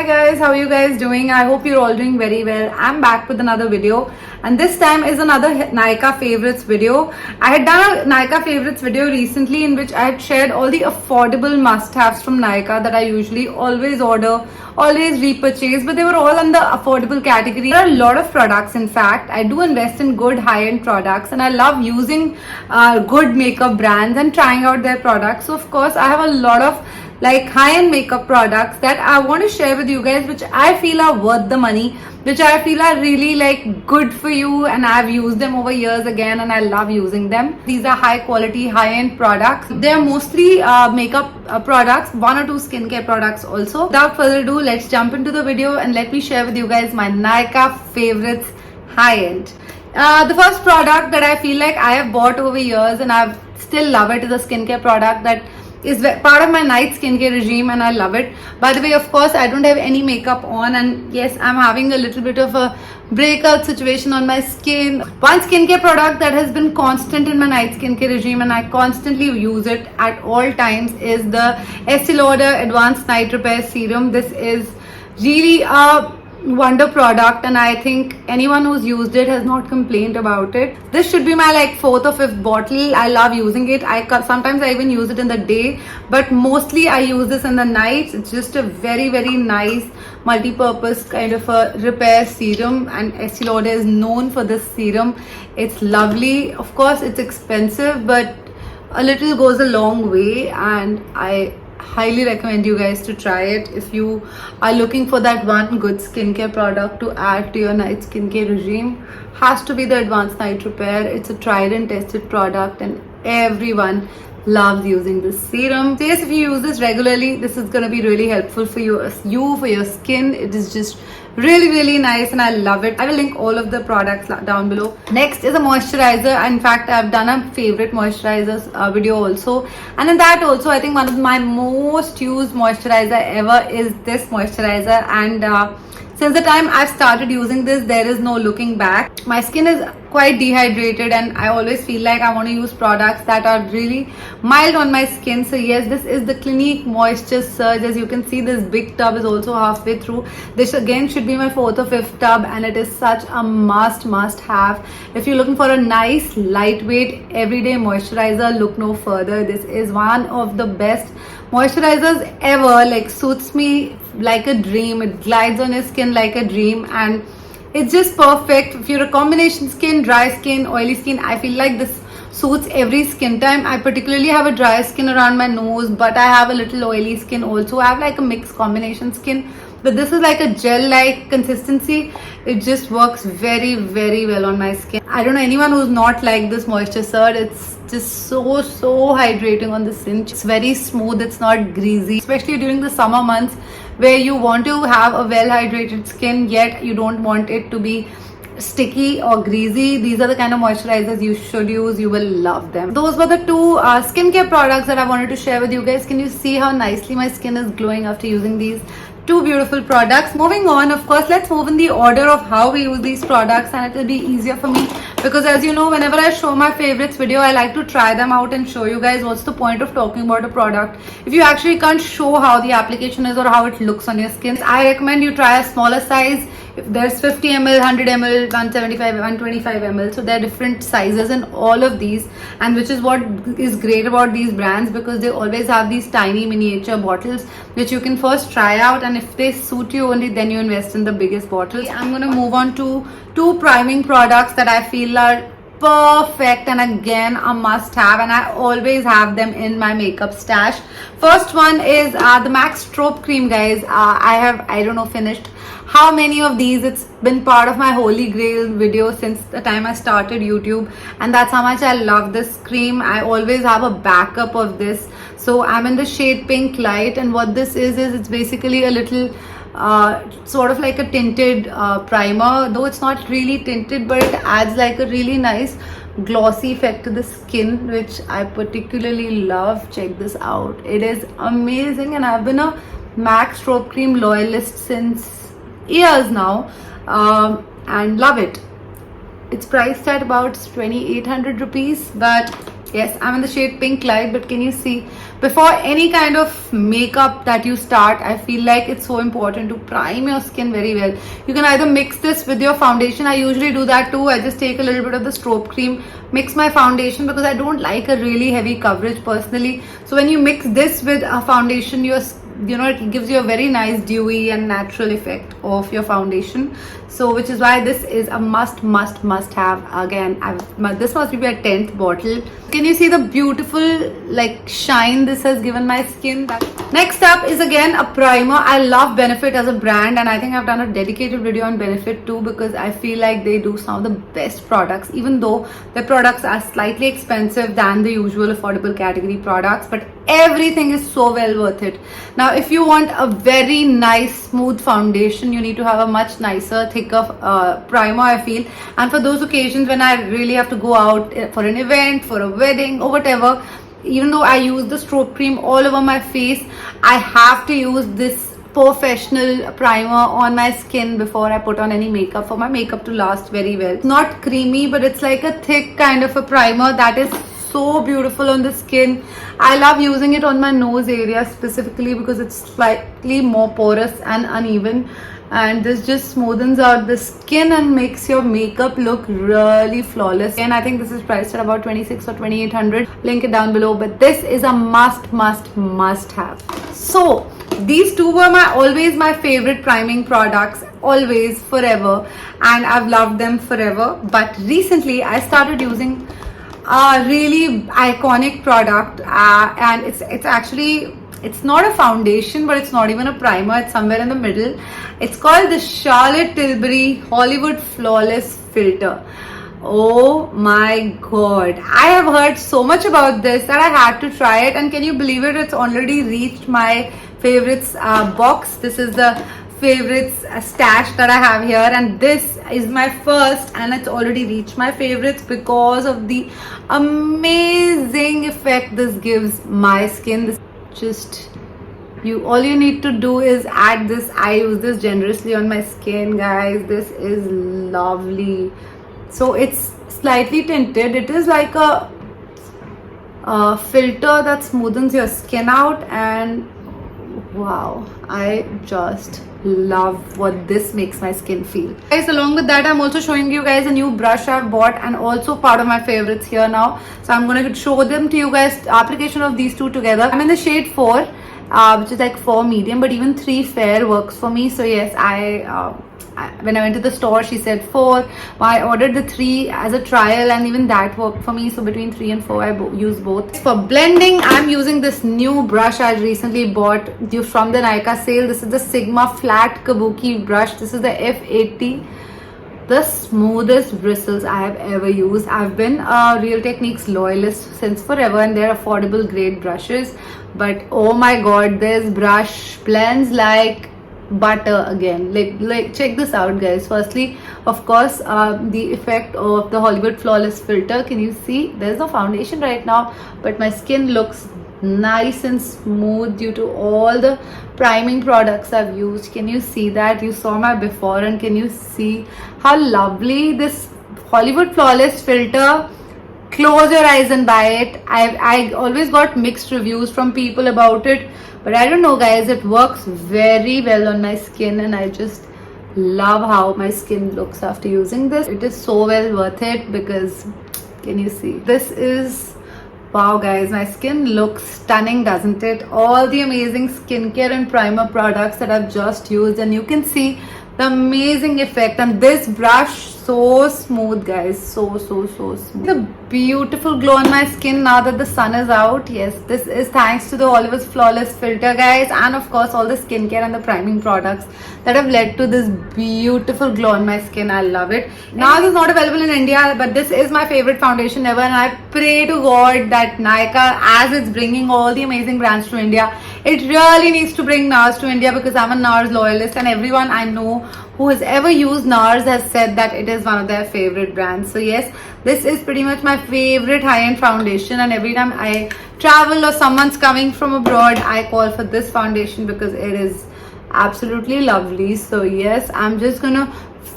Hi guys, how are you guys doing? I hope you're all doing very well. I'm back with another video, and this time is another Nykaa Favorites video. I had done a Nykaa Favorites video recently in which I had shared all the affordable must-haves from Nykaa that I usually always order, always repurchase, but they were all in the affordable category. There are a lot of products. In fact, I do invest in good high-end products, and I love using good makeup brands and trying out their products. So of course, I have a lot of like high-end makeup products that I want to share with you guys, which I feel are worth the money, which I feel are really like good for you, and I've used them over years again and I love using them. These are high quality, high-end products. They are mostly makeup products, one or two skincare products also. Without further ado, let's jump into the video and let me share with you guys my Nykaa Favorites high-end. The first product that I feel like I have bought over years and I still love it is a skincare product that is part of my night skincare regime and I love it. By the way, of course, I don't have any makeup on, and yes, I'm having a little bit of a breakout situation on my skin. One skincare product that has been constant in my night skincare regime and I constantly use it at all times is the Estee Lauder Advanced Night Repair Serum. This is really a wonder product and I think anyone who's used it has not complained about it. This should be my like 4th or 5th bottle. I love using it. Sometimes I even use it in the day, but mostly I use this in the night. It's just a very nice multi-purpose kind of a repair serum, and Estee Lauder is known for this serum. It's lovely. Of course, it's expensive, but a little goes a long way, and I highly recommend you guys to try it if you are looking for that one good skincare product to add to your night skincare regime. Has to be the Advanced Night Repair. It's a tried and tested product and everyone loves using this serum. So yes, if you use this regularly, this is going to be really helpful for you for your skin. It is just really nice and I love it. I will link all of the products down below. Next is a moisturizer. In fact, I've done a favorite moisturizers video also, and in that also I think one of my most used moisturizer ever is this moisturizer, and since the time I've started using this, there is no looking back. My skin is quite dehydrated and I always feel like I want to use products that are really mild on my skin. So yes, this is the Clinique Moisture Surge. As you can see, this big tub is also halfway through. This again should be my 4th or 5th tub, and it is such a must have. If you're looking for a nice lightweight everyday moisturizer, look no further. This is one of the best moisturizers ever. Like, suits me like a dream. It glides on your skin like a dream, and it's just perfect if you're a combination skin, dry skin, oily skin. I feel like this suits every skin type. I particularly have a dry skin around my nose, but I have a little oily skin also. I have like a mixed combination skin, but this is like a gel like consistency. It just works very well on my skin. I don't know anyone who's not like this Moisture Surge. It's just so hydrating on the skin. It's very smooth, it's not greasy, especially during the summer months where you want to have a well hydrated skin yet you don't want it to be sticky or greasy. These are the kind of moisturizers you should use. You will love them. Those were the two skincare products that I wanted to share with you guys. Can you see how nicely my skin is glowing after using these two beautiful products? Moving on, of course, let's move in the order of how we use these products, and it will be easier for me because, as you know, whenever I show my favorites video, I like to try them out and show you guys what's the point of talking about a product if you actually can't show how the application is or how it looks on your skin. I recommend you try a smaller size. If there's 50 ml, 100 ml, 175, 125 ml, so there are different sizes in all of these, and which is what is great about these brands, because they always have these tiny miniature bottles which you can first try out, and if they suit you only then you invest in the biggest bottles. I'm going to move on to two priming products that I feel are perfect and again a must have, and I always have them in my makeup stash. First one is the MAC Strobe Cream, guys. I don't know, finished how many of these. It's been part of my holy grail video since the time I started YouTube, and that's how much I love this cream. I always have a backup of this. So I'm in the shade PINKLITE, and what this is it's basically a little sort of like a tinted primer, though it's not really tinted, but it adds like a really nice glossy effect to the skin, which I particularly love. Check this out. It is amazing, and I've been a MAC Strobe Cream loyalist since years now, and love it. It's priced at about 2800 rupees, but Yes, I'm in the shade Pink Light, but can you see, before any kind of makeup that you start, I feel like it's so important to prime your skin very well. You can either mix this with your foundation. I usually do that too. I just take a little bit of the strobe cream, mix my foundation, because I don't like a really heavy coverage personally. So when you mix this with a foundation, it gives you a very nice dewy and natural effect of your foundation. So which is why this is a must have. Again, this must be my 10th bottle. Can you see the beautiful like shine this has given my skin? Next up is again a primer. I love Benefit as a brand, and I think I've done a dedicated video on Benefit too, because I feel like they do some of the best products, even though their products are slightly expensive than the usual affordable category products, but everything is so well worth it. Now if you want a very nice smooth foundation, you need to have a much nicer, thicker primer, I feel. And for those occasions when I really have to go out for an event, for a wedding or whatever, even though I use the strobe cream all over my face, I have to use this POREFESSIONAL primer on my skin before I put on any makeup, for my makeup to last very well. It's not creamy, but it's like a thick kind of a primer that is so beautiful on the skin. I love using it on my nose area specifically because it's slightly more porous and uneven, and this just smoothens out the skin and makes your makeup look really flawless. And I think this is priced at about 26 or 2800. Link it down below, but this is a must have. So these two were always my favorite priming products, always, forever, and I've loved them forever. But recently I started using a really iconic product, and it's not a foundation, but it's not even a primer. It's somewhere in the middle. It's called the Charlotte Tilbury Hollywood Flawless Filter. Oh my god, I have heard so much about this that I had to try it, and can you believe it, it's already reached my favorites box. This is the favorites stash that I have here, and this is my first, and it's already reached my favorites because of the amazing effect this gives my skin. This just all you need to do is add this. I use this generously on my skin, guys. This is lovely. So it's slightly tinted. It is like a filter that smoothens your skin out, and wow, I just love what this makes my skin feel. Guys, along with that, I'm also showing you guys a new brush I've bought, and also part of my favorites here now. So I'm going to show them to you guys, application of these two together. I'm in the shade 4, which is like 4 medium, but even 3 fair works for me. So yes, when I went to the store, she said 4. I ordered the 3 as a trial, and even that worked for me. So between 3 and 4, I use both. For blending, I'm using this new brush I recently bought from the Nykaa sale. This is the Sigma Flat Kabuki brush. This is the F80. The smoothest bristles I have ever used. I've been a Real Techniques loyalist since forever, and they're affordable grade brushes. But oh my god, this brush blends like butter again. Like check this out, guys. Firstly, of course, the effect of the Hollywood Flawless Filter. Can you see? There's no foundation right now, but my skin looks nice and smooth due to all the priming products I've used. Can you see that? You saw my before, and can you see how lovely this Hollywood Flawless Filter? Close your eyes and buy it. I always got mixed reviews from people about it, but I don't know, guys, it works very well on my skin, and I just love how my skin looks after using this. It is so well worth it because, can you see? This is, wow, guys, my skin looks stunning, doesn't it? All the amazing skincare and primer products that I've just used, and you can see the amazing effect. And this brush, so smooth, guys, so smooth. The beautiful glow on my skin now that the sun is out. Yes, this is thanks to the Hollywood Flawless Filter, guys, and of course all the skincare and the priming products that have led to this beautiful glow on my skin. I love it. NARS is not available in India, but this is my favorite foundation ever, and I pray to God that Nykaa, as it's bringing all the amazing brands to India, it really needs to bring NARS to India, because I'm a NARS loyalist, and everyone I know who has ever used NARS has said that it is one of their favorite brands. So yes, this is pretty much my favorite high-end foundation, and every time I travel or someone's coming from abroad, I call for this foundation because it is absolutely lovely. So yes, I'm just gonna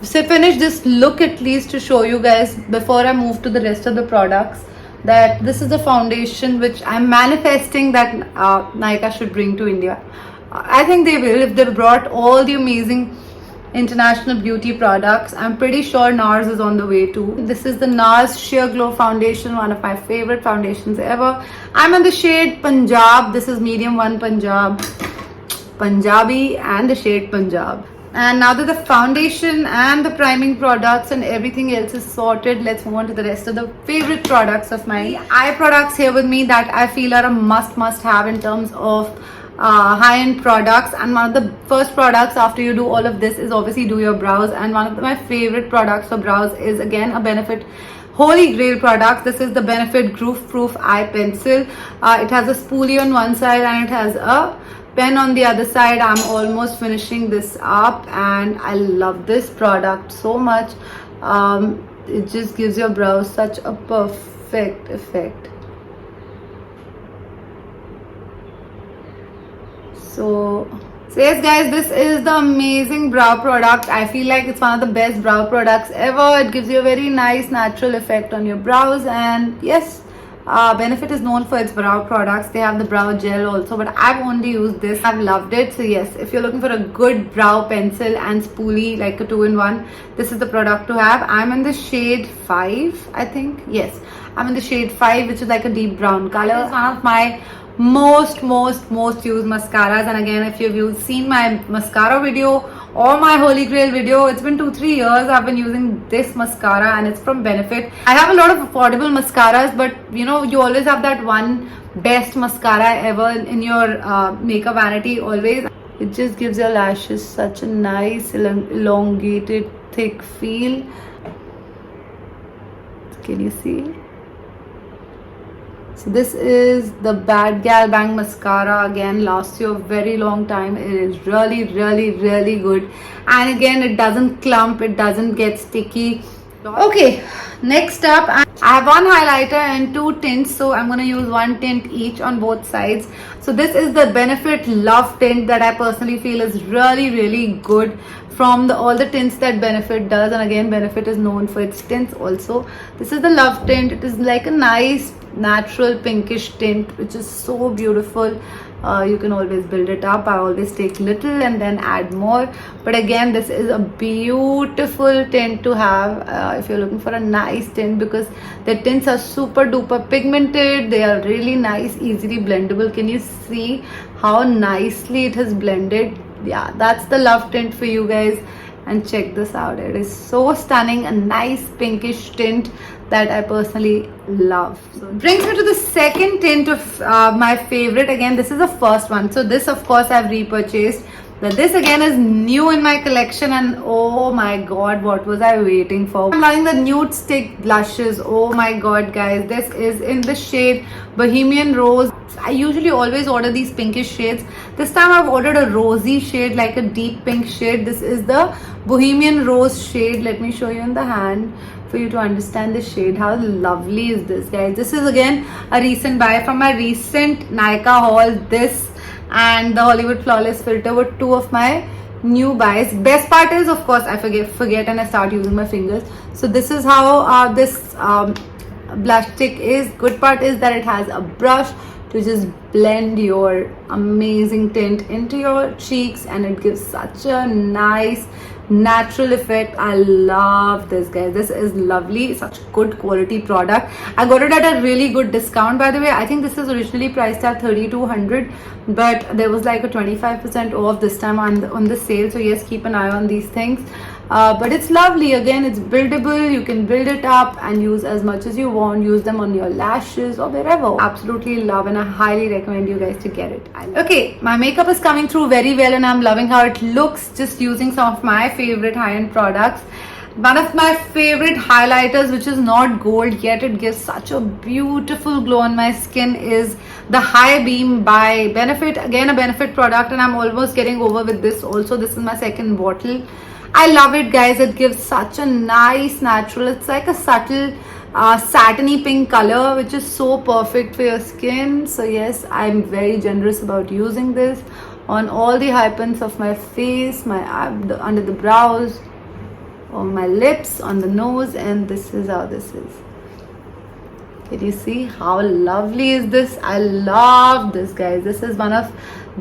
finish this look at least to show you guys before I move to the rest of the products. that this is the foundation which I'm manifesting that Nykaa should bring to India. I think they will if they brought all the amazing international beauty products. I'm pretty sure NARS is on the way too. This is the NARS Sheer Glow Foundation, one of my favorite foundations ever. I'm in the shade Punjab. This is medium 1 Punjabi and the shade Punjab. And now that the foundation and the priming products and everything else is sorted, let's move on to the rest of the favorite products of mine. Eye products here with me that I feel are a must have in terms of high-end products. And one of the first products after you do all of this is obviously do your brows. And one of my favorite products for brows is again a Benefit Holy Grail product. This is the Benefit Goof Proof Eye Pencil. It has a spoolie on one side and it has a pen on the other side. I'm almost finishing this up and I love this product so much. It just gives your brows such a perfect effect. So yes guys, this is the amazing brow product. I feel like it's one of the best brow products ever. It gives you a very nice natural effect on your brows. And yes, Benefit is known for its brow products. They have the brow gel also, but I've only used this. I've loved it. So yes, if you're looking for a good brow pencil and spoolie, like a 2-in-1, this is the product to have. I'm in the shade 5, I think. Yes, I'm in the shade 5, which is like a deep brown color. It's one of my most used mascaras. And again, if you've seen my mascara video or my Holy Grail video, it's been 2-3 years I've been using this mascara and it's from Benefit. I have a lot of affordable mascaras, but you know, you always have that one best mascara ever in your makeup vanity always. It just gives your lashes such a nice elongated thick feel. Can you see? So this is the Bad Gal Bang mascara. Again, lasts you a very long time. It is really good, and again, it doesn't clump, it doesn't get sticky. Okay, next up, I have one highlighter and 2 tints, so I'm going to use 1 tint each on both sides. So this is the Benefit Love Tint that I personally feel is really good from all the tints that Benefit does. And again, Benefit is known for its tints also. This is the Love Tint. It is like a nice natural pinkish tint, which is so beautiful. You can always build it up. I always take little and then add more, but again, this is a beautiful tint to have if you're looking for a nice tint, because the tints are super duper pigmented. They are really nice, easily blendable. Can you see how nicely it has blended? Yeah, that's the Love Tint for you guys. And check this out, it is so stunning, a nice pinkish tint that I personally love. So it brings me to the second tint of my favorite. Again, this is the first one, so this of course I've repurchased, but this again is new in my collection, and oh my god, what was I waiting for? I'm loving the nude stick blushes. Oh my god guys, this is in the shade Bohemian Rose. I usually always order these pinkish shades. This time I've ordered a rosy shade, like a deep pink shade. This is the Bohemian Rose shade. Let me show you in the hand for you to understand the shade. How lovely is this, guys? This is again a recent buy from my recent Nykaa haul. This and the Hollywood Flawless Filter were 2 of my new buys. Best part is, of course, I forget and I start using my fingers. So this is how this blush stick is. Good part is that it has a brush to just blend your amazing tint into your cheeks, and it gives such a nice natural effect. I love this, guys. This is lovely, such good quality product. I got it at a really good discount, by the way. I think this is originally priced at 3,200, but there was like a 25% off this time on the sale. So yes, keep an eye on these things. But it's lovely. Again, it's buildable. You can build it up and use as much as you want. Use them on your lashes or wherever. Absolutely love, and I highly recommend you guys to get it. Okay, my makeup is coming through very well and I'm loving how it looks just using some of my favorite high-end products. One of my favorite highlighters, which is not gold yet, it gives such a beautiful glow on my skin, is the High Beam by Benefit. Again, a Benefit product, and I'm almost getting over with this also. This is my second bottle. I love it, guys. It gives such a nice natural, it's like a subtle satiny pink color, which is so perfect for your skin. So yes, I'm very generous about using this on all the high points of my face, my under the brows, on my lips, on the nose, and this is how this is. Can you see how lovely is this? I love this, guys. This is one of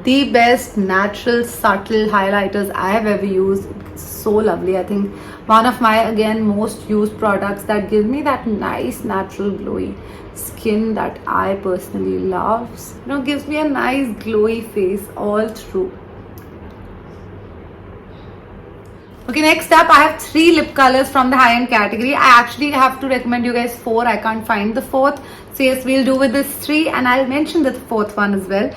the best natural subtle highlighters I have ever used. It's so lovely. I think one of my, again, most used products that give me that nice natural glowy skin that I personally love. You know, gives me a nice glowy face all through. Okay, next up I have 3 lip colors from the high-end category. I actually have to recommend you guys 4. I can't find the 4th. So yes, we'll do with this 3 and I'll mention the 4th one as well.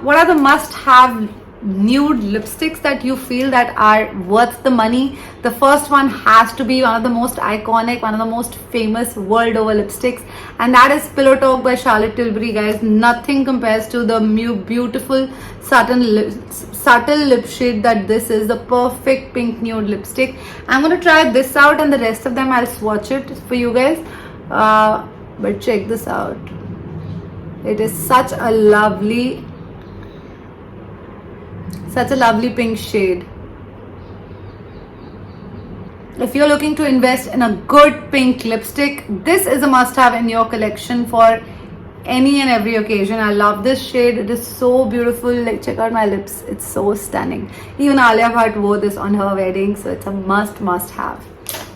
What are the must-have nude lipsticks that you feel that are worth the money? The first one has to be one of the most iconic, one of the most famous world over lipsticks, and that is Pillow Talk by Charlotte Tilbury, guys. Nothing compares to the beautiful subtle lip shade that this is, the perfect pink nude lipstick. I'm going to try this out and the rest of them I'll swatch it for you guys, but check this out. It is such a lovely pink shade. If you're looking to invest in a good pink lipstick, this is a must-have in your collection for any and every occasion. I love this shade. It is so beautiful. Like, check out my lips. It's so stunning. Even Alia Bhatt wore this on her wedding, so it's a must-have.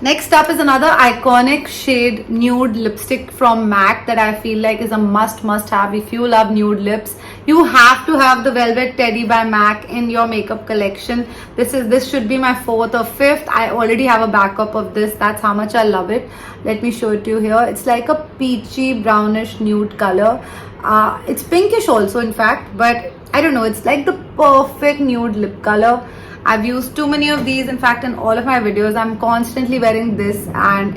Next up is another iconic shade nude lipstick from MAC that I feel like is a must-have. If you love nude lips, you have to have the Velvet Teddy by MAC in your makeup collection. This should be my 4th or 5th. I already have a backup of this. That's how much I love it. Let me show it to you here. It's like a peachy brownish nude color. It's pinkish also, in fact, but I don't know, it's like the perfect nude lip color. I've used too many of these. In fact, in all of my videos, I'm constantly wearing this, and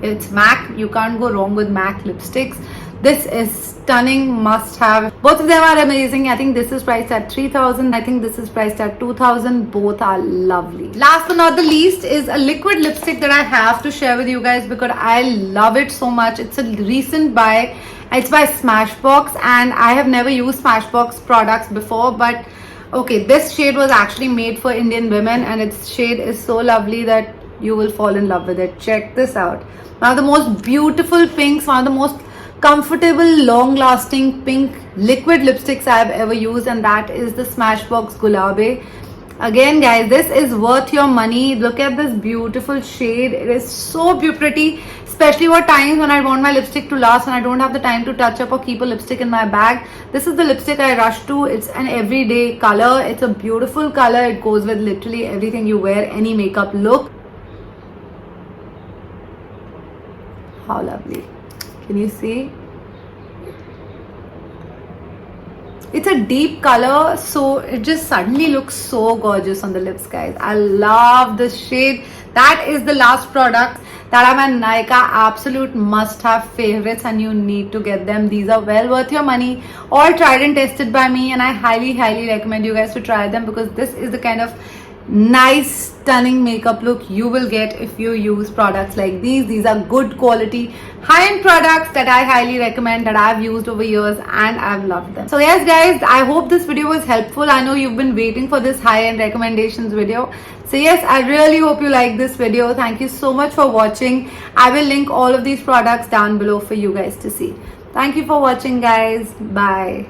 it's MAC. You can't go wrong with MAC lipsticks. This is stunning, must have. Both of them are amazing. I think this is priced at 3,000. I think this is priced at 2,000. Both are lovely. Last but not the least is a liquid lipstick that I have to share with you guys because I love it so much. It's a recent buy. It's by SMASHBOX, and I have never used SMASHBOX products before, but okay, this shade was actually made for Indian women, and its shade is so lovely that you will fall in love with it. Check this out. One of the most beautiful pinks, one of the most comfortable, long-lasting pink liquid lipsticks I have ever used, and that is the SMASHBOX Gulabe. Again, guys, this is worth your money. Look at this beautiful shade. It is so pretty, especially for times when I want my lipstick to last and I don't have the time to touch up or keep a lipstick in my bag. This is the lipstick I rush to. It's an everyday color. It's a beautiful color. It goes with literally everything you wear, any makeup look. How lovely. Can you see? It's a deep color, so it just suddenly looks so gorgeous on the lips, guys. I love this shade. That is the last product that are my Nykaa absolute must-have favorites, and you need to get them. These are well worth your money, all tried and tested by me, and I highly recommend you guys to try them because this is the kind of nice, stunning makeup look you will get if you use products like these. These are good quality, high-end products that I highly recommend, that I've used over years and I've loved them. So yes, guys, I hope this video was helpful. I know you've been waiting for this high-end recommendations video. So yes, I really hope you like this video. Thank you so much for watching. I will link all of these products down below for you guys to see. Thank you for watching, guys. Bye.